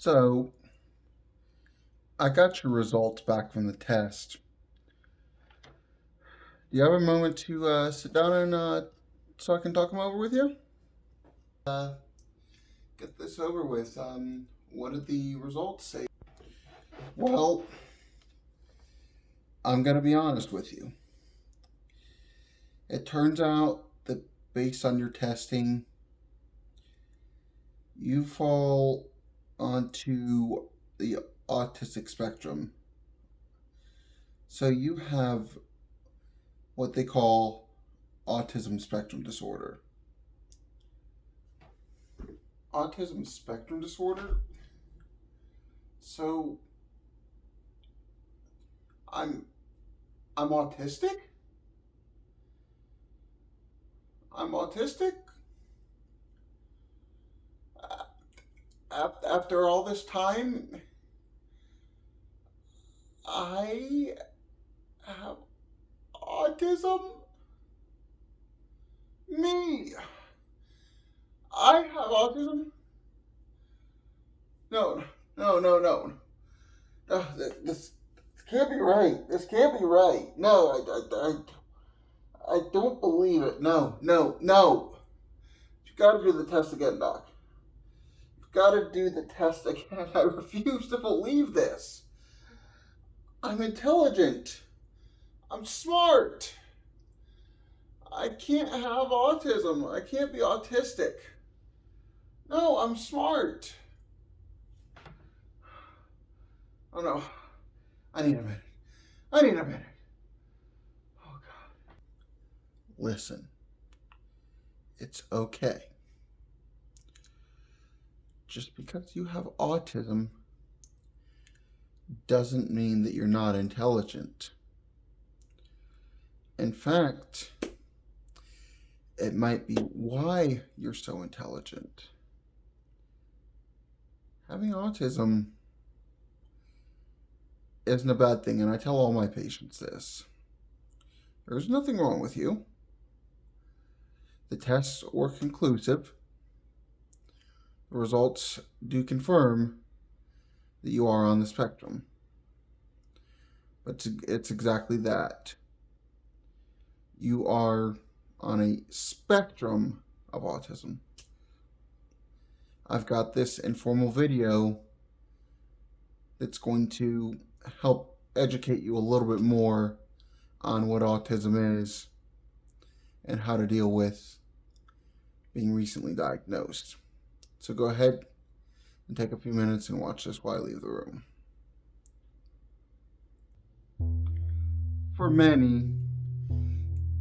So, I got your results back from the test. Do you have a moment to sit down and so I can talk them over with you? Uh, get this over with. What did the results say? Well, I'm going to be honest with you. It turns out that based on your testing, you fall onto the autistic spectrum. So you have what they call autism spectrum disorder. Autism spectrum disorder? So I'm autistic? I'm autistic? After all this time, I have autism? Me? I have autism? No, no, no, no. No, this can't be right. This can't be right. No, I don't believe it. No, no, no. You've got to do the test again, Doc. You've got to do the test again. I refuse to believe this. I'm intelligent. I'm smart. I can't have autism. I can't be autistic. No, I'm smart. Oh no. I need a minute. I need a minute. Oh God. Listen. It's okay. Just because you have autism doesn't mean that you're not intelligent. In fact, it might be why you're so intelligent. Having autism isn't a bad thing, and I tell all my patients this. There's nothing wrong with you. The tests were conclusive. The results do confirm that you are on the spectrum. But it's exactly that. You are on a spectrum of autism. I've got this informal video that's going to help educate you a little bit more on what autism is and how to deal with being recently diagnosed. So go ahead and take a few minutes and watch this while I leave the room. For many,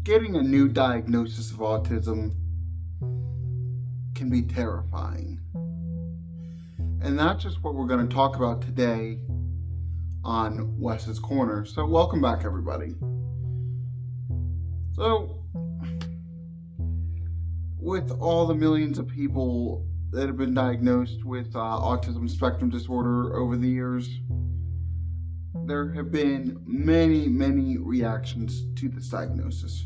getting a new diagnosis of autism can be terrifying. And that's just what we're going to talk about today on Wes's Corner. So welcome back, everybody. So, with all the millions of people that have been diagnosed with autism spectrum disorder over the years, there have been many reactions to this diagnosis.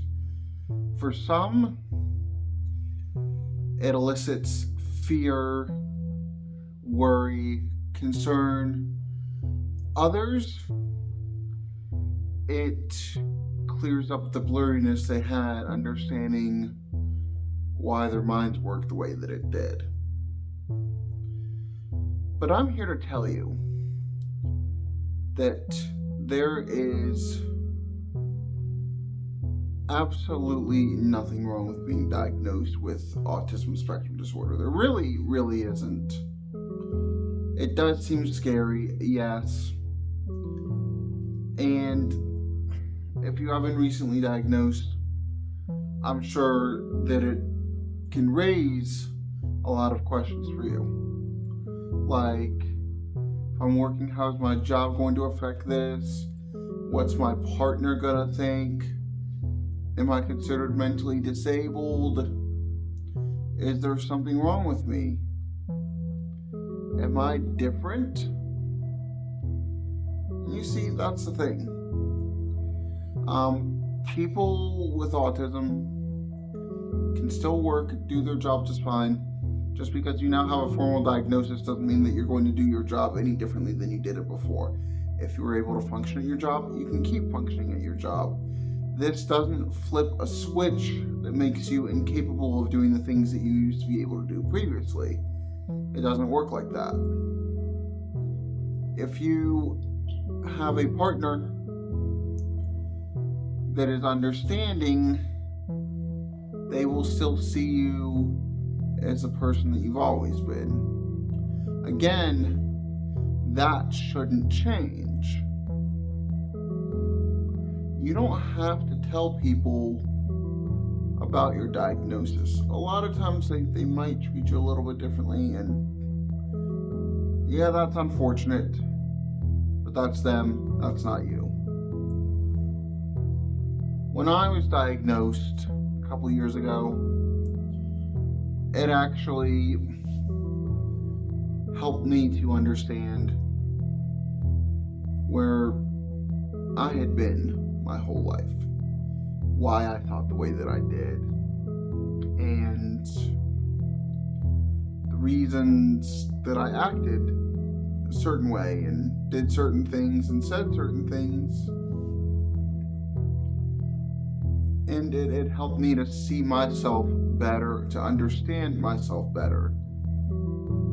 For some, it elicits fear, worry, concern. Others, it clears up the blurriness they had understanding why their minds worked the way that it did. But I'm here to tell you that there is absolutely nothing wrong with being diagnosed with autism spectrum disorder. There really isn't. It does seem scary, yes. And if you haven't recently diagnosed, I'm sure that it can raise a lot of questions for you. Like, if I'm working, how's my job going to affect this? What's my partner gonna think? Am I considered mentally disabled? Is there something wrong with me? Am I different? You see, that's the thing. People with autism can still work, do their job just fine, Just because you now have a formal diagnosis doesn't mean that you're going to do your job any differently than you did it before. If you were able to function at your job, you can keep functioning at your job. This doesn't flip a switch that makes you incapable of doing the things that you used to be able to do previously. It doesn't work like that. If you have a partner that is understanding, they will still see you as a person that you've always been. Again, that shouldn't change. You don't have to tell people about your diagnosis. A lot of times they might treat you a little bit differently, and yeah, that's unfortunate, but that's them, that's not you. When I was diagnosed a couple years ago, it actually helped me to understand where I had been my whole life, why I thought the way that I did, and the reasons that I acted a certain way and did certain things and said certain things. And it helped me to see myself better, to understand myself better.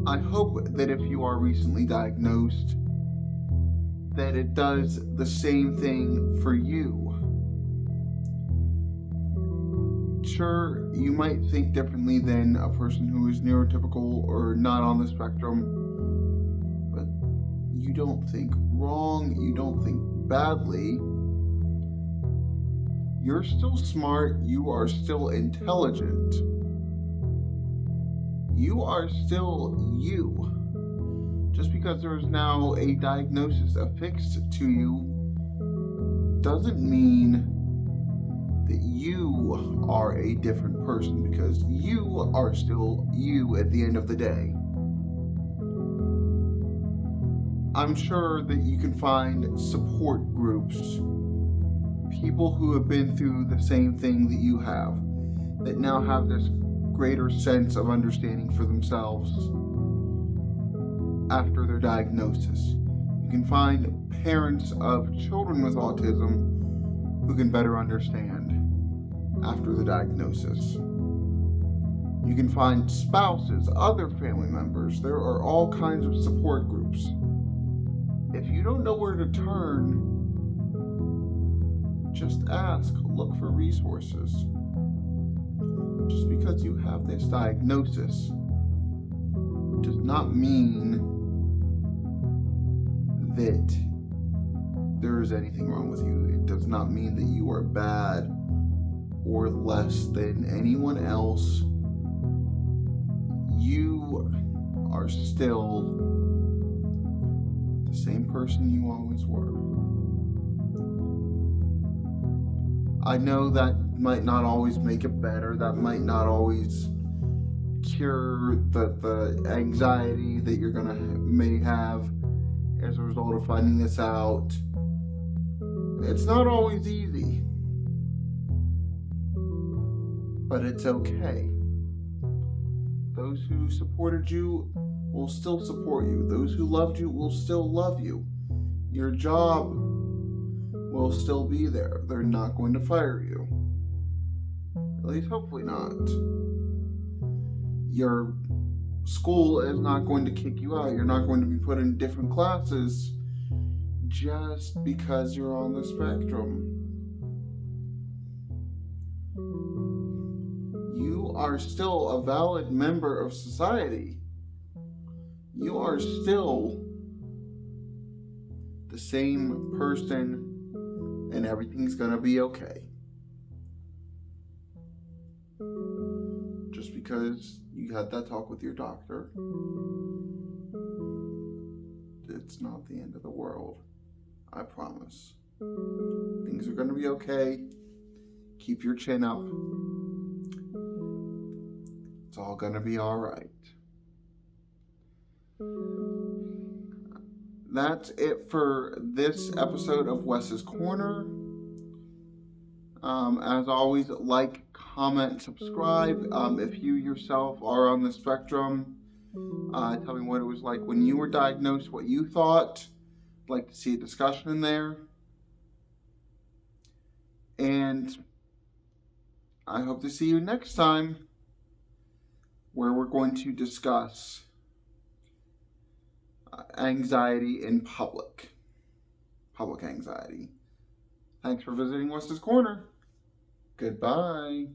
I hope that if you are recently diagnosed, that it does the same thing for you. Sure, you might think differently than a person who is neurotypical or not on the spectrum, but you don't think wrong, you don't think badly. You're still smart, you are still intelligent. You are still you. Just because there is now a diagnosis affixed to you doesn't mean that you are a different person, because you are still you at the end of the day. I'm sure that you can find support groups, people who have been through the same thing that you have, that now have this greater sense of understanding for themselves after their diagnosis. You can find parents of children with autism who can better understand after the diagnosis. You can find spouses, other family members. There are all kinds of support groups. If you don't know where to turn, just ask, look for resources. Just because you have this diagnosis does not mean that there is anything wrong with you. It does not mean that you are bad or less than anyone else. You are still the same person you always were. I know that might not always make it better. That might not always cure the anxiety that you're may have as a result of finding this out. It's not always easy, but it's okay. Those who supported you will still support you. Those who loved you will still love you. Your job will still be there. They're not going to fire you. At least hopefully not. Your school is not going to kick you out. You're not going to be put in different classes just because you're on the spectrum. You are still a valid member of society. You are still the same person, and everything's gonna be okay. Just because you had that talk with your doctor, it's not the end of the world. I promise. Things are gonna be okay. Keep your chin up. It's all gonna be alright. That's it for this episode of Wes's Corner. As always, like, comment, comment, and subscribe. If you yourself are on the spectrum, tell me what it was like when you were diagnosed, what you thought. I'd like to see a discussion in there. And I hope to see you next time, where we're going to discuss anxiety in public anxiety. Thanks for visiting Wes's Corner. Goodbye.